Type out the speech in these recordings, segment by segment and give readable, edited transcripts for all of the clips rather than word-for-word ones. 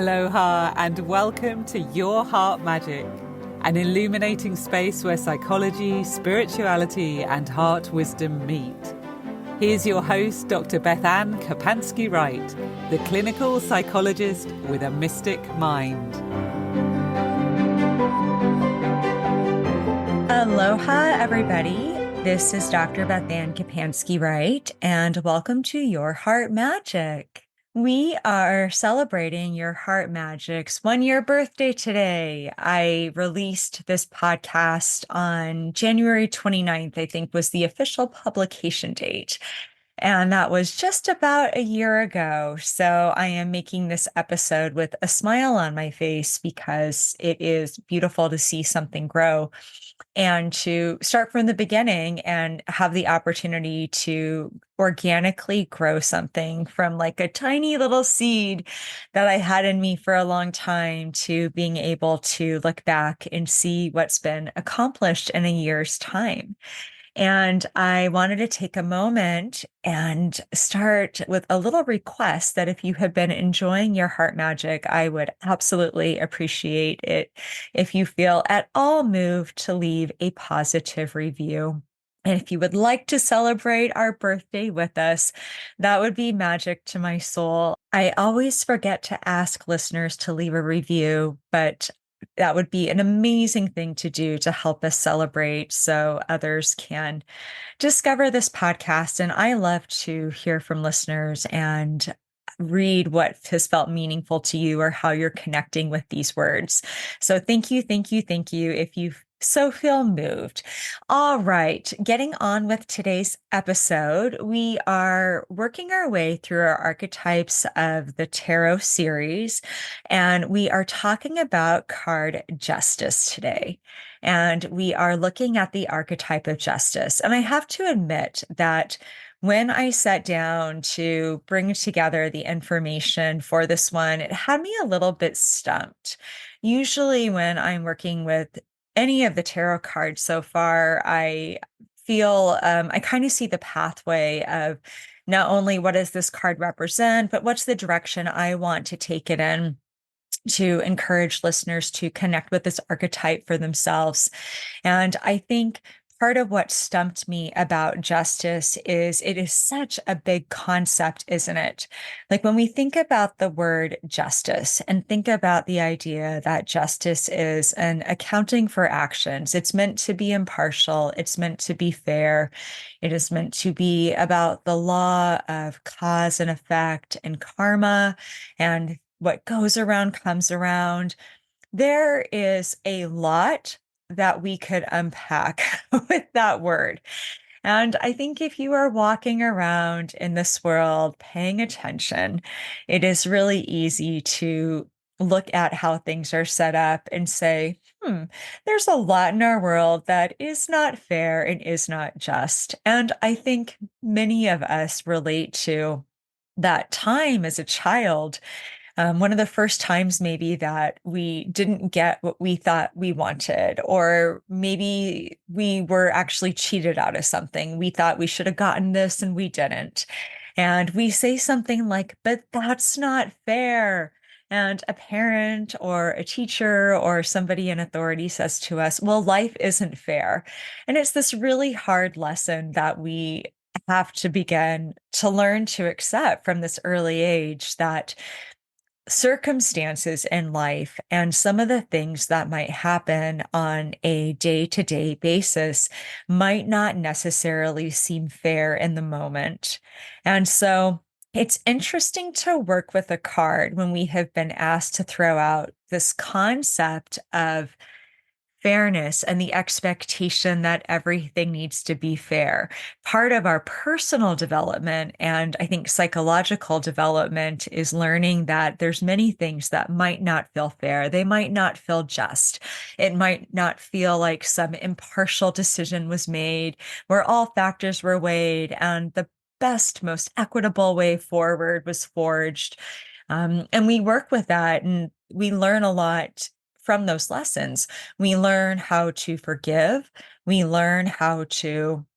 Aloha and welcome to Your Heart Magic, an illuminating space where psychology, spirituality and heart wisdom meet. Here's your host, Dr. BethAnne Kapansky-Wright, the clinical psychologist with a mystic mind. Aloha, everybody. This is Dr. BethAnne Kapansky-Wright, and welcome to Your Heart Magic. We are celebrating Your Heart Magic's 1-year birthday today. I released this podcast on January 29th, I think was the official publication date. And that was just about a year ago. So I am making this episode with a smile on my face because it is beautiful to see something grow and to start from the beginning and have the opportunity to organically grow something from like a tiny little seed that I had in me for a long time to being able to look back and see what's been accomplished in a year's time. And I wanted to take a moment and start with a little request that if you have been enjoying Your Heart Magic, I would absolutely appreciate it if you feel at all moved to leave a positive review. And if you would like to celebrate our birthday with us, that would be magic to my soul. I always forget to ask listeners to leave a review, but that would be an amazing thing to do to help us celebrate so others can discover this podcast. And I love to hear from listeners and read what has felt meaningful to you or how you're connecting with these words. So thank you, thank you, thank you if you so feel moved. All right, getting on with today's episode, we are working our way through our archetypes of the tarot series, and we are talking about card Justice today. And we are looking at the archetype of justice. And I have to admit that when I sat down to bring together the information for this one, it had me a little bit stumped. Usually, when I'm working with any of the tarot cards so far, I feel I kind of see the pathway of not only what does this card represent, but what's the direction I want to take it in to encourage listeners to connect with this archetype for themselves. And I think part of what stumped me about justice is it is such a big concept, isn't it? Like when we think about the word justice and think about the idea that justice is an accounting for actions, it's meant to be impartial, it's meant to be fair, it is meant to be about the law of cause and effect and karma, and what goes around comes around. There is a lot that we could unpack with that word. And I think if you are walking around in this world paying attention, it is really easy to look at how things are set up and say, there's a lot in our world that is not fair and is not just. And I think many of us relate to that time as a child, one of the first times maybe that we didn't get what we thought we wanted, or maybe we were actually cheated out of something. We thought we should have gotten this and we didn't. And we say something like, but that's not fair. And a parent or a teacher or somebody in authority says to us, well, life isn't fair. And it's this really hard lesson that we have to begin to learn to accept from this early age, that circumstances in life and some of the things that might happen on a day-to-day basis might not necessarily seem fair in the moment. And so it's interesting to work with a card when we have been asked to throw out this concept of fairness and the expectation that everything needs to be fair. Part of our personal development and I think psychological development is learning that there's many things that might not feel fair. They might not feel just. It might not feel like some impartial decision was made where all factors were weighed and the best, most equitable way forward was forged. And we work with that and we learn a lot from those lessons. We learn how to forgive. We learn how to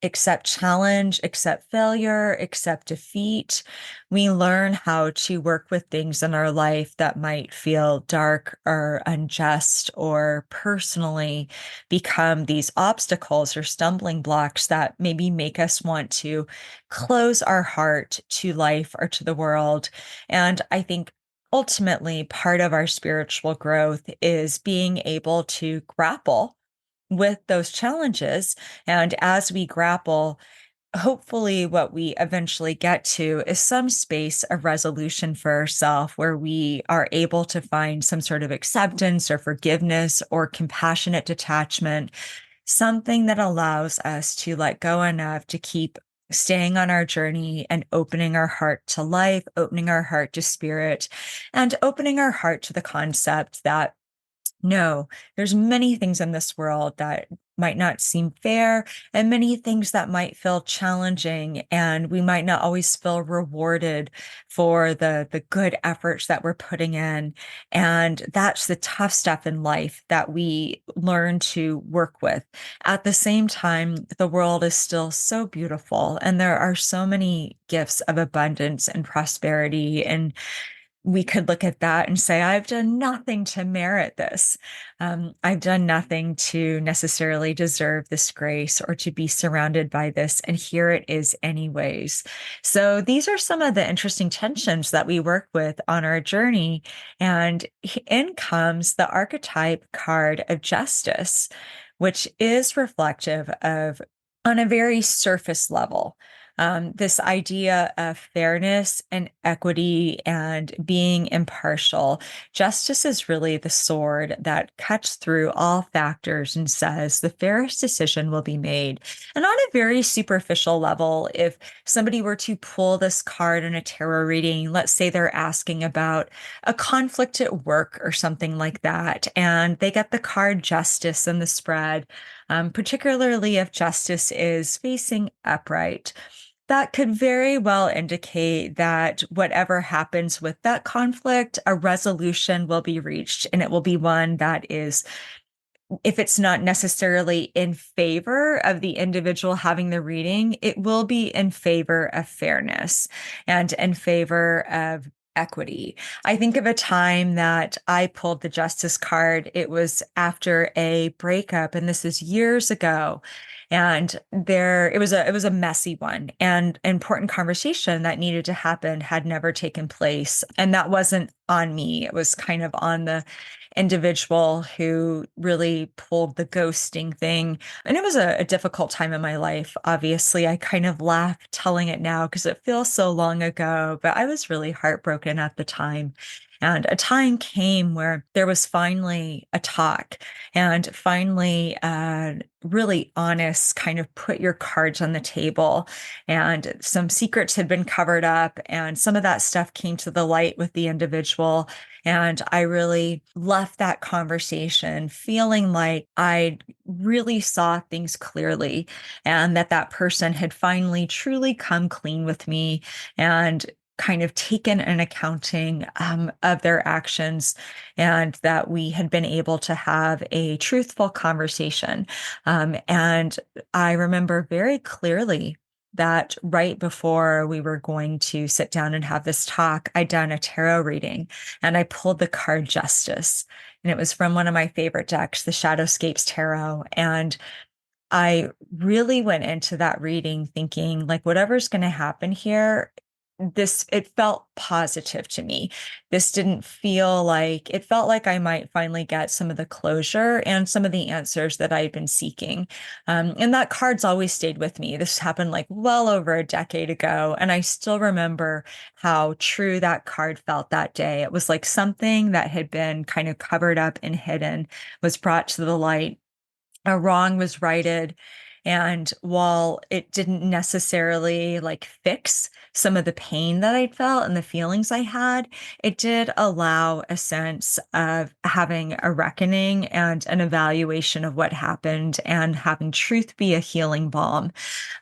accept challenge, accept failure, accept defeat. We learn how to work with things in our life that might feel dark or unjust or personally become these obstacles or stumbling blocks that maybe make us want to close our heart to life or to the world. And I think ultimately part of our spiritual growth is being able to grapple with those challenges. And as we grapple, hopefully what we eventually get to is some space of resolution for ourselves where we are able to find some sort of acceptance or forgiveness or compassionate detachment, something that allows us to let go enough to keep staying on our journey and opening our heart to life, opening our heart to spirit, and opening our heart to the concept that no, there's many things in this world that might not seem fair and many things that might feel challenging, and we might not always feel rewarded for the good efforts that we're putting in. And that's the tough stuff in life that we learn to work with. At the same time, the world is still so beautiful and there are so many gifts of abundance and prosperity, and we could look at that and say, I've done nothing to merit this. I've done nothing to necessarily deserve this grace or to be surrounded by this. And here it is, anyways. So these are some of the interesting tensions that we work with on our journey. And in comes the archetype card of justice, which is reflective of, on a very surface level, this idea of fairness and equity and being impartial. Justice is really the sword that cuts through all factors and says the fairest decision will be made. And on a very superficial level, if somebody were to pull this card in a tarot reading, let's say they're asking about a conflict at work or something like that, and they get the card justice in the spread, particularly if justice is facing upright, that could very well indicate that whatever happens with that conflict, a resolution will be reached, and it will be one that is, if it's not necessarily in favor of the individual having the reading, it will be in favor of fairness and in favor of equity. I think of a time that I pulled the justice card. It was after a breakup, and this is years ago. And it was a messy one, and important conversation that needed to happen had never taken place. And that wasn't on me. It was kind of on the individual who really pulled the ghosting thing. And it was a difficult time in my life. Obviously, I kind of laugh telling it now because it feels so long ago, but I was really heartbroken at the time. And a time came where there was finally a talk and finally really honest kind of put your cards on the table. And some secrets had been covered up, and some of that stuff came to the light with the individual. And I really left that conversation feeling like I really saw things clearly, and that person had finally truly come clean with me and kind of taken an accounting of their actions, and that we had been able to have a truthful conversation. And I remember very clearly that right before we were going to sit down and have this talk, I'd done a tarot reading and I pulled the card Justice. And it was from one of my favorite decks, the Shadowscapes Tarot. And I really went into that reading thinking, like, whatever's going to happen here, it felt positive to me. This didn't feel like, it felt like I might finally get some of the closure and some of the answers that I'd been seeking. And that card's always stayed with me. This happened like well over a decade ago. And I still remember how true that card felt that day. It was like something that had been kind of covered up and hidden was brought to the light. A wrong was righted. And while it didn't necessarily like fix some of the pain that I felt and the feelings I had, it did allow a sense of having a reckoning and an evaluation of what happened and having truth be a healing balm.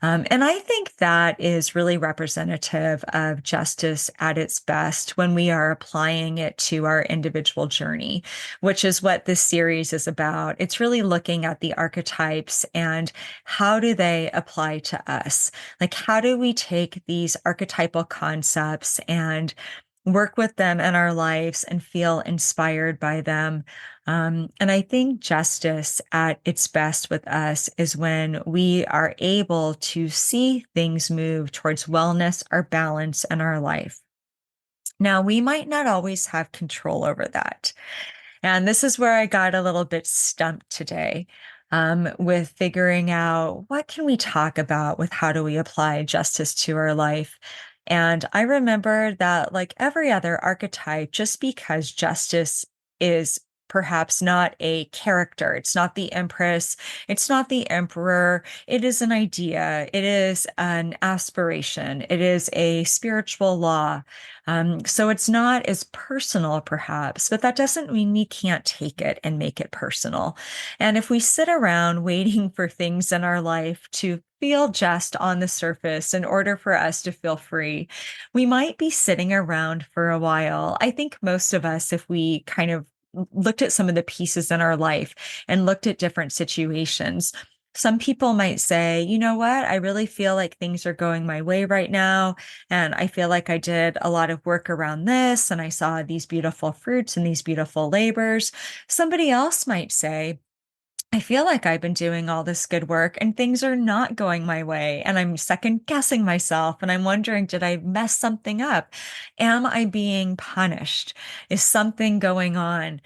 And I think that is really representative of justice at its best when we are applying it to our individual journey, which is what this series is about. It's really looking at the archetypes and how do they apply to us? Like, how do we take these archetypal concepts and work with them in our lives and feel inspired by them? And I think justice at its best with us is when we are able to see things move towards wellness or balance in our life. Now, we might not always have control over that. And this is where I got a little bit stumped today, with figuring out what can we talk about with how do we apply justice to our life. And I remember that, like every other archetype, just because justice is perhaps not a character, it's not the empress, it's not the emperor, it is an idea, it is an aspiration, it is a spiritual law. So it's not as personal, perhaps, but that doesn't mean we can't take it and make it personal. And if we sit around waiting for things in our life to feel just on the surface in order for us to feel free, we might be sitting around for a while. I think most of us, if we kind of looked at some of the pieces in our life and looked at different situations, some people might say, you know what, I really feel like things are going my way right now. And I feel like I did a lot of work around this and I saw these beautiful fruits and these beautiful labors. Somebody else might say, I feel like I've been doing all this good work and things are not going my way. And I'm second guessing myself and I'm wondering, did I mess something up? Am I being punished? Is something going on?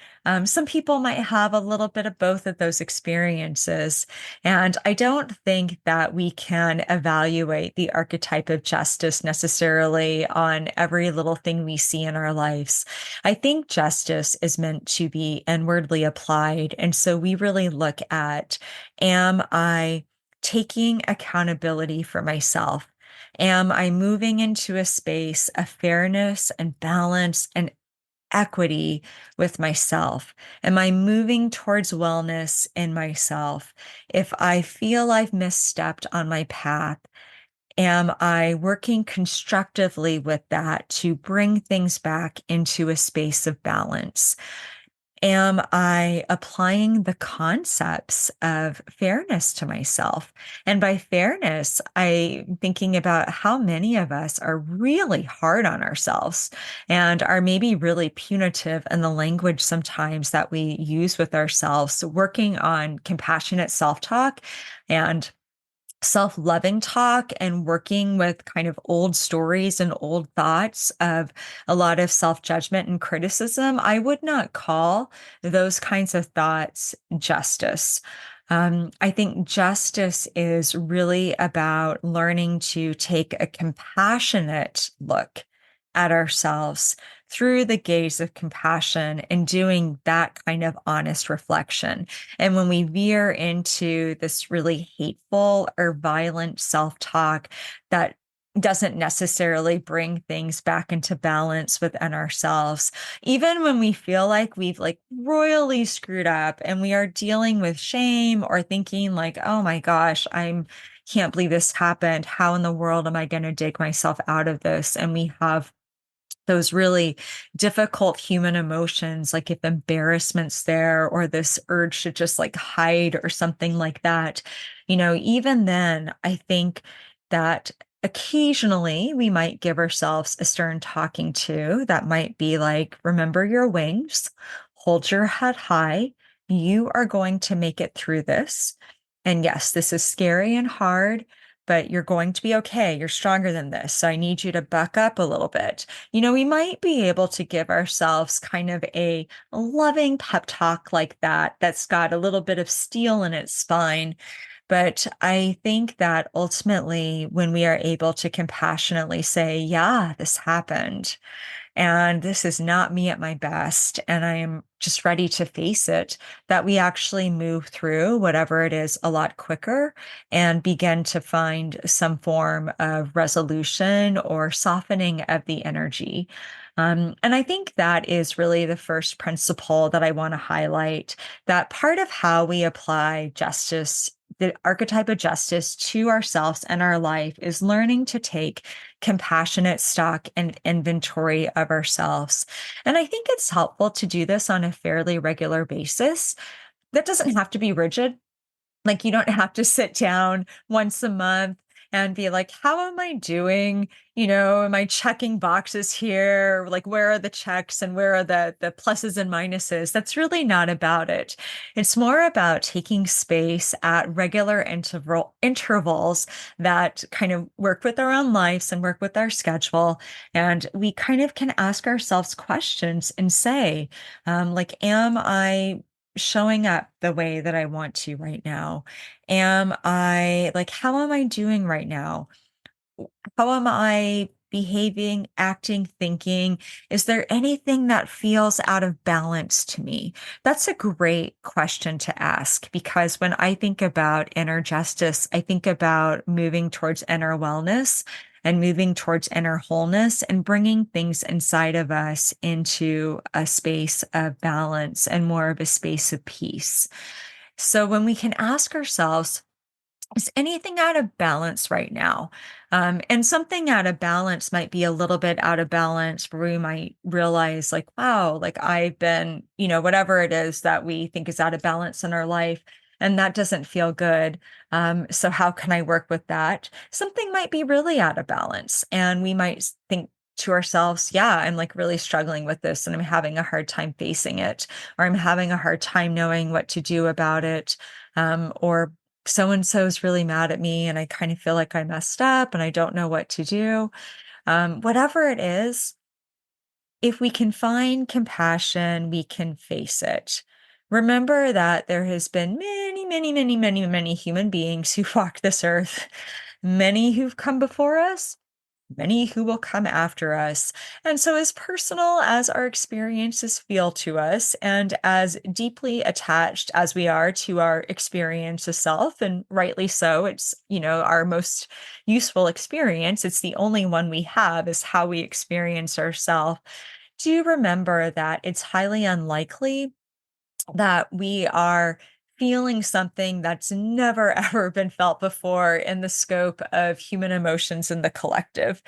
Some people might have a little bit of both of those experiences. And I don't think that we can evaluate the archetype of justice necessarily on every little thing we see in our lives. I think justice is meant to be inwardly applied. And so we really look at, am I taking accountability for myself? Am I moving into a space of fairness and balance and equity with myself? Am I moving towards wellness in myself? If I feel I've misstepped on my path, am I working constructively with that to bring things back into a space of balance? Am I applying the concepts of fairness to myself? And by fairness, I'm thinking about how many of us are really hard on ourselves and are maybe really punitive in the language sometimes that we use with ourselves. So working on compassionate self-talk and self-loving talk and working with kind of old stories and old thoughts of a lot of self-judgment and criticism, I would not call those kinds of thoughts justice. I think justice is really about learning to take a compassionate look at ourselves through the gaze of compassion and doing that kind of honest reflection. And when we veer into this really hateful or violent self-talk that doesn't necessarily bring things back into balance within ourselves, even when we feel like we've like royally screwed up and we are dealing with shame or thinking like, oh my gosh, I'm can't believe this happened. How in the world am I going to dig myself out of this? And we have those really difficult human emotions, like if embarrassment's there or this urge to just like hide or something like that, even then, I think that occasionally we might give ourselves a stern talking to that might be like, remember your wings, hold your head high. You are going to make it through this. And yes, this is scary and hard, but you're going to be okay. You're stronger than this. So I need you to buck up a little bit. We might be able to give ourselves kind of a loving pep talk like that, that's got a little bit of steel in its spine. But I think that ultimately, when we are able to compassionately say, yeah, this happened, and this is not me at my best, and I am just ready to face it, that we actually move through whatever it is a lot quicker and begin to find some form of resolution or softening of the energy. And I think that is really the first principle that I want to highlight, that part of how we apply justice, the archetype of justice to ourselves and our life, is learning to take compassionate stock and inventory of ourselves. And I think it's helpful to do this on a fairly regular basis. That doesn't have to be rigid. Like, you don't have to sit down once a month and be like, how am I doing? Am I checking boxes here? Like, where are the checks and where are the pluses and minuses? That's really not about it. It's more about taking space at regular intervals that kind of work with our own lives and work with our schedule. And we kind of can ask ourselves questions and say, like, am I showing up the way that I want to right now? How am I doing right now? How am I behaving, acting, thinking? Is there anything that feels out of balance to me? That's a great question to ask, because when I think about inner justice, I think about moving towards inner wellness and moving towards inner wholeness and bringing things inside of us into a space of balance and more of a space of peace. So when we can ask ourselves, is anything out of balance right now? And something out of balance might be a little bit out of balance where we might realize, like, wow, like I've been, whatever it is that we think is out of balance in our life, and that doesn't feel good. So how can I work with that? Something might be really out of balance, and we might think to ourselves, yeah, I'm like really struggling with this and I'm having a hard time facing it, or I'm having a hard time knowing what to do about it. Or so and so is really mad at me and I kind of feel like I messed up and I don't know what to do. Whatever it is, if we can find compassion, we can face it. Remember that there has been many, many, many, many, many human beings who walked this earth, many who've come before us, many who will come after us. And so, as personal as our experiences feel to us, and as deeply attached as we are to our experience of self, and rightly so, it's, our most useful experience, it's the only one we have, is how we experience ourselves. Do remember that it's highly unlikely that we are feeling something that's never ever been felt before in the scope of human emotions in the collective.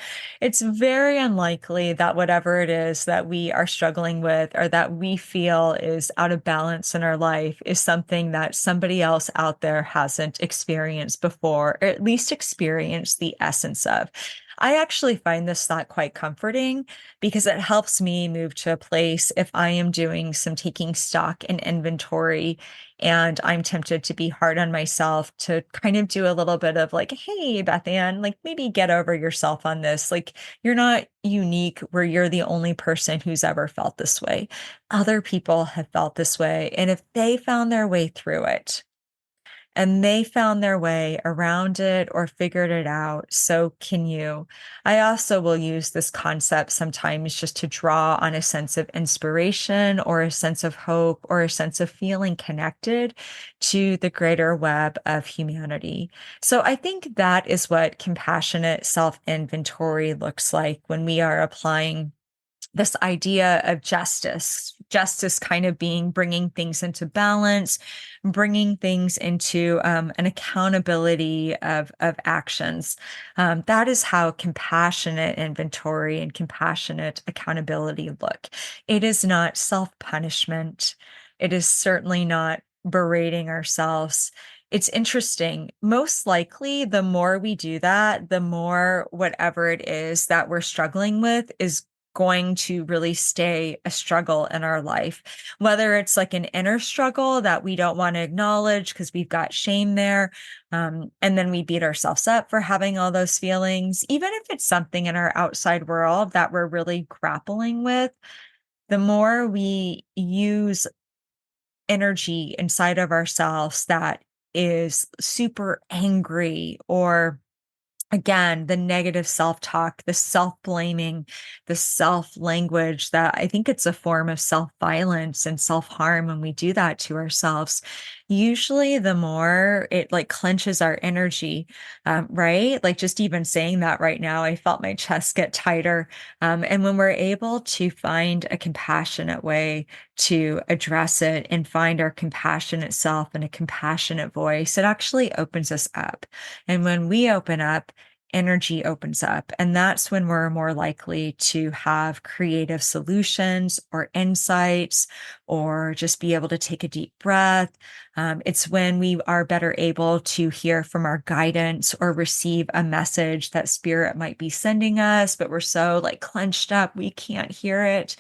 It's very unlikely that whatever it is that we are struggling with or that we feel is out of balance in our life is something that somebody else out there hasn't experienced before, or at least experienced the essence of. I actually find this thought quite comforting, because it helps me move to a place if I am doing some taking stock and inventory and I'm tempted to be hard on myself, to kind of do a little bit of like, hey, BethAnne, like maybe get over yourself on this. Like, you're not unique where you're the only person who's ever felt this way. Other people have felt this way. And if they found their way through it, and they found their way around it or figured it out, so can you. I also will use this concept sometimes just to draw on a sense of inspiration or a sense of hope or a sense of feeling connected to the greater web of humanity. So I think that is what compassionate self-inventory looks like when we are applying this idea of justice kind of being bringing things into balance, bringing things into an accountability of actions. That is how compassionate inventory and compassionate accountability look. It is not self-punishment. It is certainly not berating ourselves. It's interesting. Most likely, the more we do that, the more whatever it is that we're struggling with is going to really stay a struggle in our life, whether it's like an inner struggle that we don't want to acknowledge because we've got shame there. And then we beat ourselves up for having all those feelings, even if it's something in our outside world that we're really grappling with. The more we use energy inside of ourselves that is super angry, or again, the negative self-talk, the self-blaming, the self-language, that I think it's a form of self-violence and self-harm when we do that to ourselves. Usually the more it like clenches our energy, right? Like just even saying that right now, I felt my chest get tighter. And when we're able to find a compassionate way to address it and find our compassionate self and a compassionate voice, it actually opens us up. And when we open up, energy opens up. And that's when we're more likely to have creative solutions or insights or just be able to take a deep breath. It's when we are better able to hear from our guidance or receive a message that spirit might be sending us, but we're so like clenched up, we can't hear it.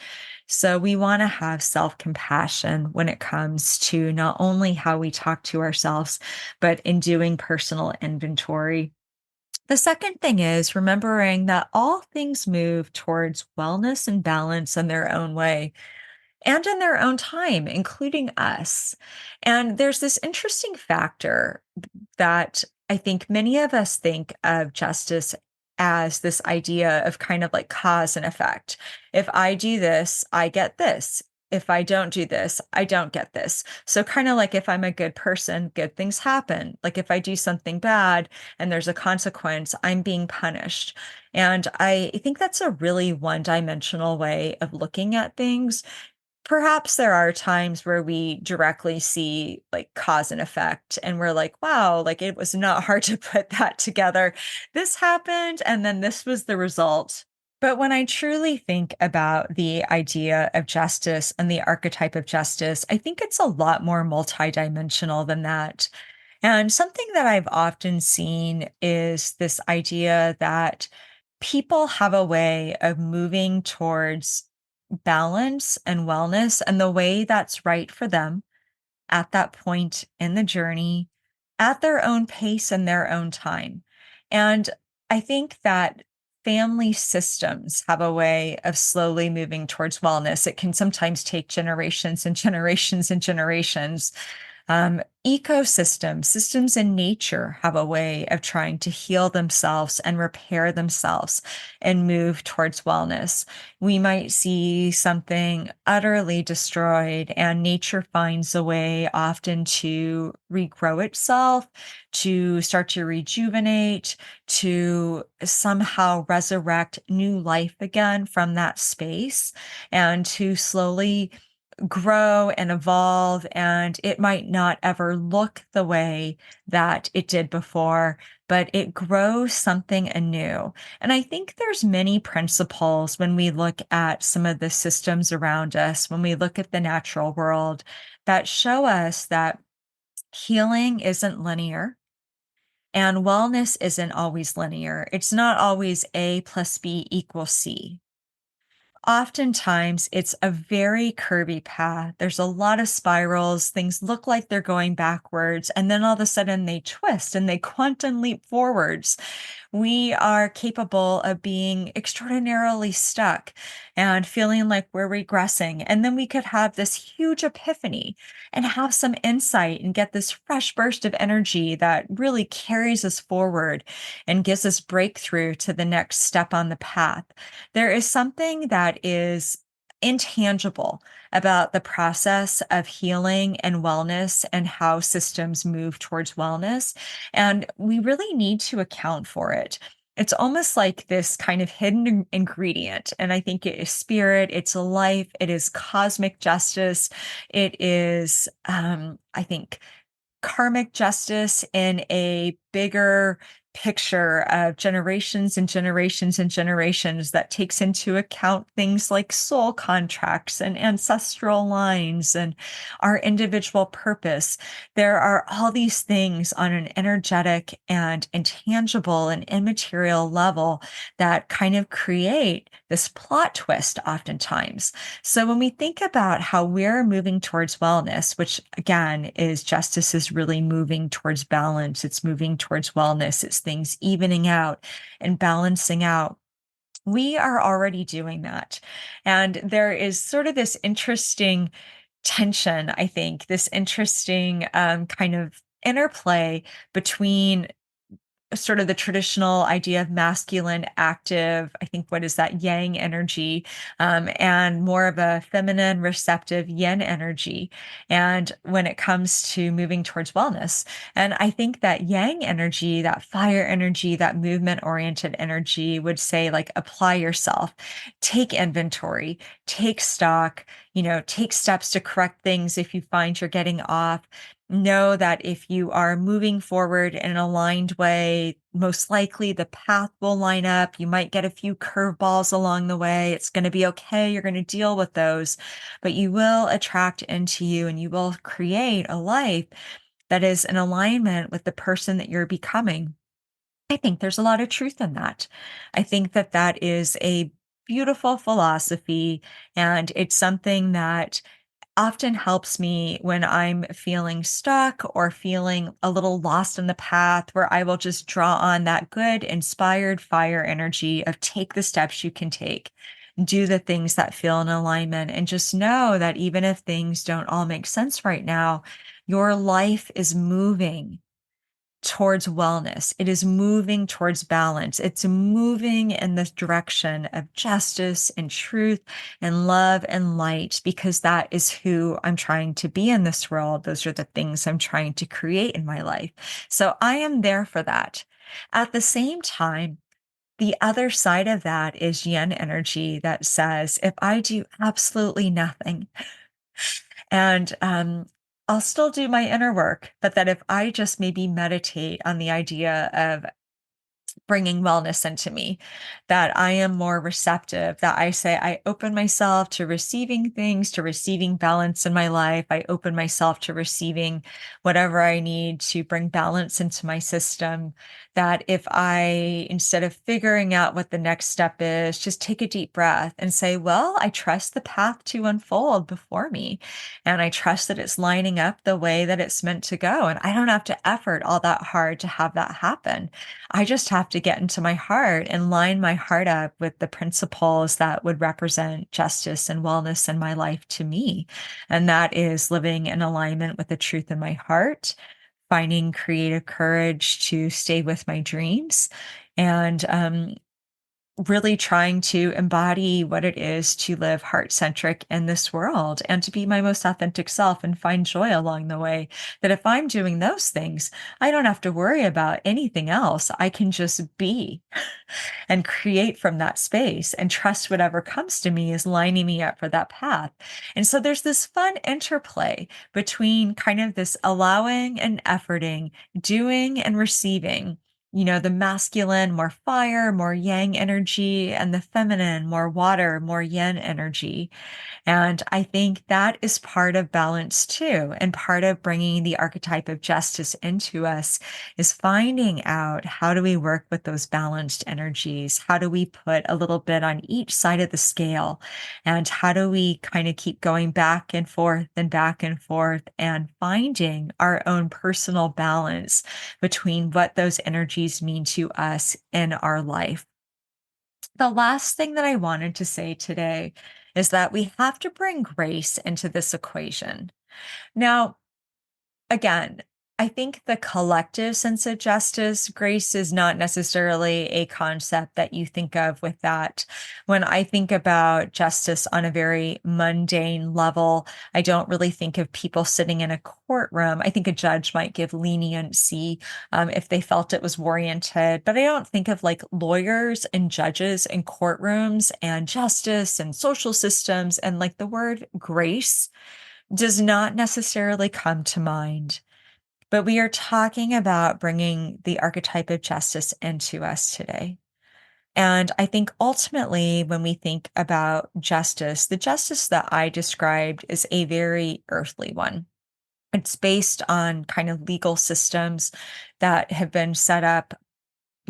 So we want to have self-compassion when it comes to not only how we talk to ourselves, but in doing personal inventory. The second thing is remembering that all things move towards wellness and balance in their own way and in their own time, including us. And there's this interesting factor that I think many of us think of justice as this idea of kind of like cause and effect. If I do this, I get this. If I don't do this, I don't get this. So, kind of like if I'm a good person, good things happen. Like if I do something bad and there's a consequence, I'm being punished. And I think that's a really one dimensional way of looking at things. Perhaps there are times where we directly see like cause and effect, and we're like, wow, like it was not hard to put that together. This happened, and then this was the result. But when I truly think about the idea of justice and the archetype of justice, I think it's a lot more multidimensional than that. And something that I've often seen is this idea that people have a way of moving towards balance and wellness and the way that's right for them at that point in the journey, at their own pace and their own time. And I think that family systems have a way of slowly moving towards wellness. It can sometimes take generations and generations and generations. Ecosystems, systems in nature have a way of trying to heal themselves and repair themselves and move towards wellness. We might see something utterly destroyed, and nature finds a way often to regrow itself, to start to rejuvenate, to somehow resurrect new life again from that space, and to slowly grow and evolve, and it might not ever look the way that it did before, but it grows something anew. And I think there's many principles when we look at some of the systems around us, when we look at the natural world, that show us that healing isn't linear. And wellness isn't always linear. It's not always A plus B equals C. Oftentimes, it's a very curvy path. There's a lot of spirals. Things look like they're going backwards, and then all of a sudden they twist and they quantum leap forwards. We are capable of being extraordinarily stuck and feeling like we're regressing. And then we could have this huge epiphany and have some insight and get this fresh burst of energy that really carries us forward and gives us breakthrough to the next step on the path. There is something that is intangible about the process of healing and wellness and how systems move towards wellness. And we really need to account for it. It's almost like this kind of hidden ingredient. And I think it is spirit, it's life, it is cosmic justice, it is, I think, karmic justice in a bigger picture of generations and generations and generations that takes into account things like soul contracts and ancestral lines and our individual purpose. There are all these things on an energetic and intangible and immaterial level that kind of create this plot twist oftentimes. So when we think about how we're moving towards wellness, which again is justice is really moving towards balance, it's moving towards wellness, it's things evening out and balancing out. We are already doing that. And there is sort of this interesting tension, I think, this interesting kind of interplay between sort of the traditional idea of masculine, active, I think, what is that, yang energy, and more of a feminine, receptive yin energy. And when it comes to moving towards wellness, and I think that yang energy, that fire energy, that movement oriented energy would say, like, apply yourself, take inventory, take stock, take steps to correct things if you find you're getting off. Know that if you are moving forward in an aligned way, most likely the path will line up. You might get a few curveballs along the way. It's going to be okay. You're going to deal with those, but you will attract into you and you will create a life that is in alignment with the person that you're becoming. I think there's a lot of truth in that. I think that that is a beautiful philosophy, and it's something that often helps me when I'm feeling stuck or feeling a little lost in the path, where I will just draw on that good, inspired fire energy of take the steps you can take, do the things that feel in alignment, and just know that even if things don't all make sense right now, your life is moving towards wellness. It is moving towards balance. It's moving in the direction of justice and truth and love and light, because that is who I'm trying to be in this world. Those are the things I'm trying to create in my life. So I am there for that. At the same time, the other side of that is yin energy that says, if I do absolutely nothing, and I'll still do my inner work, but that if I just maybe meditate on the idea of bringing wellness into me, that I am more receptive, that I say I open myself to receiving things, to receiving balance in my life. I open myself to receiving whatever I need to bring balance into my system. That if I, instead of figuring out what the next step is, just take a deep breath and say, well, I trust the path to unfold before me. And I trust that it's lining up the way that it's meant to go. And I don't have to effort all that hard to have that happen. I just have to get into my heart and line my heart up with the principles that would represent justice and wellness in my life to me. And that is living in alignment with the truth in my heart, finding creative courage to stay with my dreams, and really trying to embody what it is to live heart centric in this world and to be my most authentic self and find joy along the way. That if I'm doing those things, I don't have to worry about anything else. I can just be and create from that space and trust whatever comes to me is lining me up for that path. And so there's this fun interplay between kind of this allowing and efforting, doing and receiving. The masculine, more fire, more yang energy, and the feminine, more water, more yin energy. And I think that is part of balance too. And part of bringing the archetype of justice into us is finding out, how do we work with those balanced energies? How do we put a little bit on each side of the scale? And how do we kind of keep going back and forth and finding our own personal balance between what those energies mean to us in our life? The last thing that I wanted to say today is that we have to bring grace into this equation. Now, again, I think the collective sense of justice, grace is not necessarily a concept that you think of with that. When I think about justice on a very mundane level, I don't really think of people sitting in a courtroom. I think a judge might give leniency if they felt it was warranted, but I don't think of like lawyers and judges and courtrooms and justice and social systems, and like the word grace does not necessarily come to mind. But we are talking about bringing the archetype of justice into us today. And I think ultimately, when we think about justice, the justice that I described is a very earthly one. It's based on kind of legal systems that have been set up,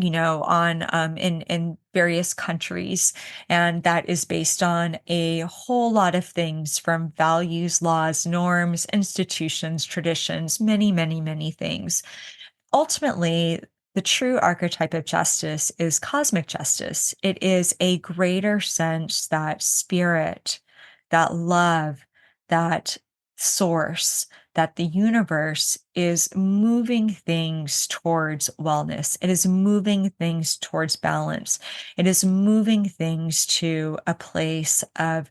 on in various countries, and that is based on a whole lot of things, from values, laws, norms, institutions, traditions, many, many, many things. Ultimately, the true archetype of justice is cosmic justice. It is a greater sense that spirit, that love, that source, that the universe is moving things towards wellness. It is moving things towards balance. It is moving things to a place of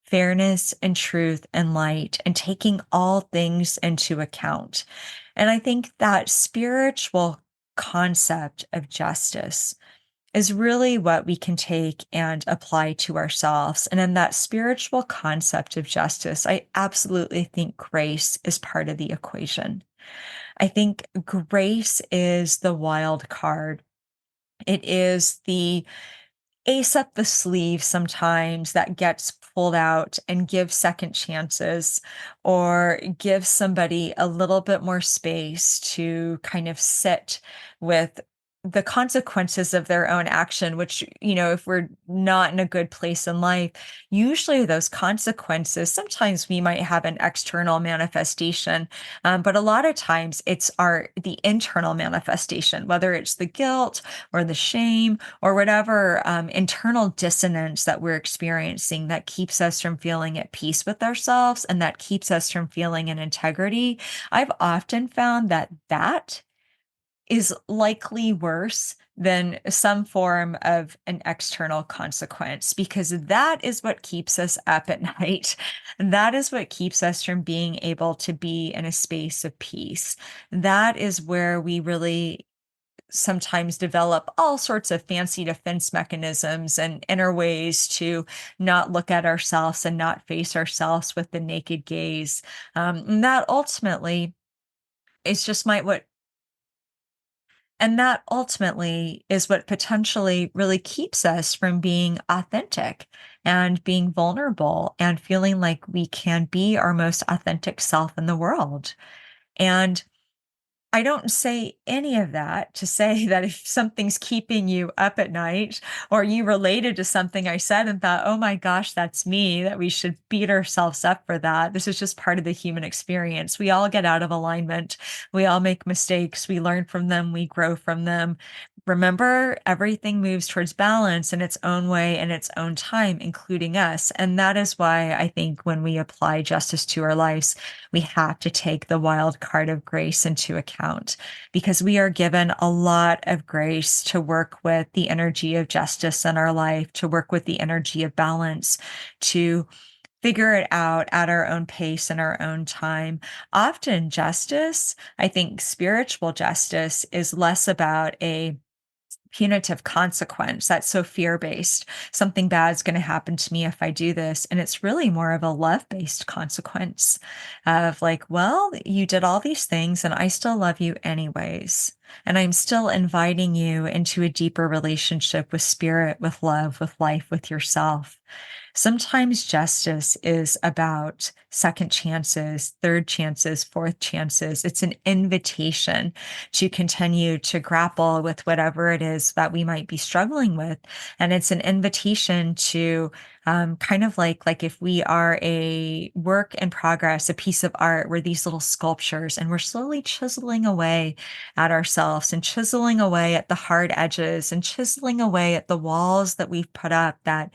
fairness and truth and light, and taking all things into account. And I think that spiritual concept of justice is really what we can take and apply to ourselves. And in that spiritual concept of justice, I absolutely think grace is part of the equation. I think grace is the wild card. It is the ace up the sleeve sometimes that gets pulled out and gives second chances or gives somebody a little bit more space to kind of sit with the consequences of their own action, which, if we're not in a good place in life, usually those consequences, sometimes we might have an external manifestation, but a lot of times it's the internal manifestation, whether it's the guilt or the shame or whatever internal dissonance that we're experiencing that keeps us from feeling at peace with ourselves and that keeps us from feeling in integrity. I've often found that is likely worse than some form of an external consequence, because that is what keeps us up at night. That is what keeps us from being able to be in a space of peace. That is where we really sometimes develop all sorts of fancy defense mechanisms and inner ways to not look at ourselves and not face ourselves with the naked gaze. And that ultimately is just my what and that ultimately is what potentially really keeps us from being authentic and being vulnerable and feeling like we can be our most authentic self in the world. And I don't say any of that to say that if something's keeping you up at night or you related to something I said and thought, oh my gosh, that's me, that we should beat ourselves up for that. This is just part of the human experience. We all get out of alignment. We all make mistakes. We learn from them. We grow from them. Remember, everything moves towards balance in its own way and its own time, including us. And that is why I think when we apply justice to our lives, we have to take the wild card of grace into account, because we are given a lot of grace to work with the energy of justice in our life, to work with the energy of balance, to figure it out at our own pace and our own time. Often justice, I think spiritual justice, is less about a punitive consequence that's so fear-based. Something bad's going to happen to me if I do this. And it's really more of a love-based consequence of like, well, you did all these things and I still love you anyways. And I'm still inviting you into a deeper relationship with spirit, with love, with life, with yourself. Sometimes justice is about second chances, third chances, fourth chances. It's an invitation to continue to grapple with whatever it is that we might be struggling with. And it's an invitation to kind of like if we are a work in progress, a piece of art, we're these little sculptures and we're slowly chiseling away at ourselves and chiseling away at the hard edges and chiseling away at the walls that we've put up that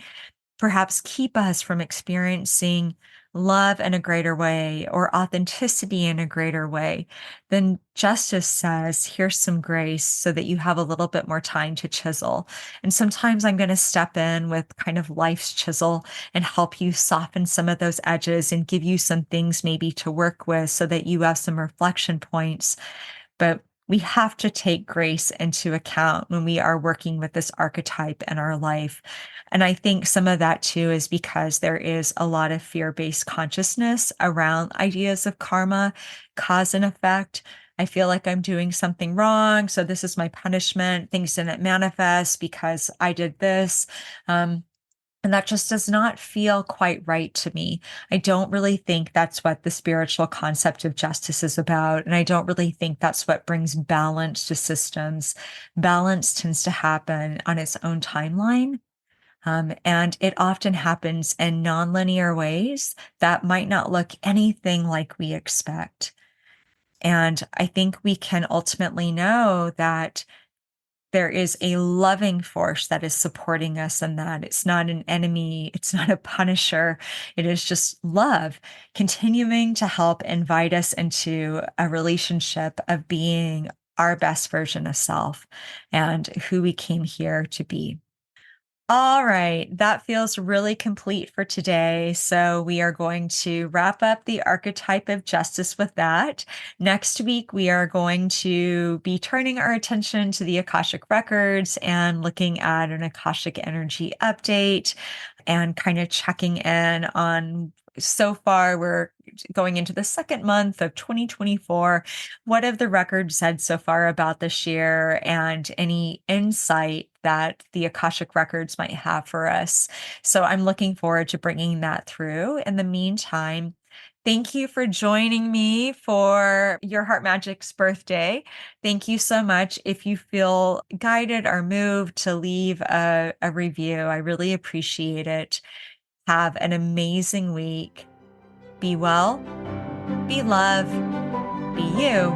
perhaps keep us from experiencing love in a greater way or authenticity in a greater way, then justice says, here's some grace so that you have a little bit more time to chisel. And sometimes I'm going to step in with kind of life's chisel and help you soften some of those edges and give you some things maybe to work with so that you have some reflection points. But we have to take grace into account when we are working with this archetype in our life. And I think some of that too is because there is a lot of fear-based consciousness around ideas of karma, cause and effect. I feel like I'm doing something wrong, so this is my punishment. Things didn't manifest because I did this. And that just does not feel quite right to me. I don't really think that's what the spiritual concept of justice is about. And I don't really think that's what brings balance to systems. Balance tends to happen on its own timeline. And it often happens in nonlinear ways that might not look anything like we expect. And I think we can ultimately know that there is a loving force that is supporting us in that. It's not an enemy. It's not a punisher. It is just love continuing to help invite us into a relationship of being our best version of self and who we came here to be. All right, that feels really complete for today. So we are going to wrap up the archetype of justice with that. Next week, we are going to be turning our attention to the Akashic records and looking at an Akashic energy update and kind of checking in on so far we're going into the second month of 2024. What have the records said so far about this year and any insight that the Akashic records might have for us? So I'm looking forward to bringing that through. In the meantime, thank you for joining me for your Heart Magic's birthday. Thank you so much. If you feel guided or moved to leave a review, I really appreciate it. Have an amazing week. Be well, be love, be you,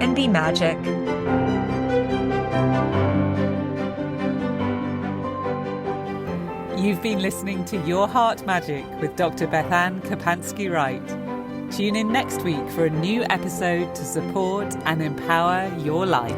and be magic. You've been listening to Your Heart Magic with Dr. BethAnne Kapansky-Wright. Tune in next week for a new episode to support and empower your light.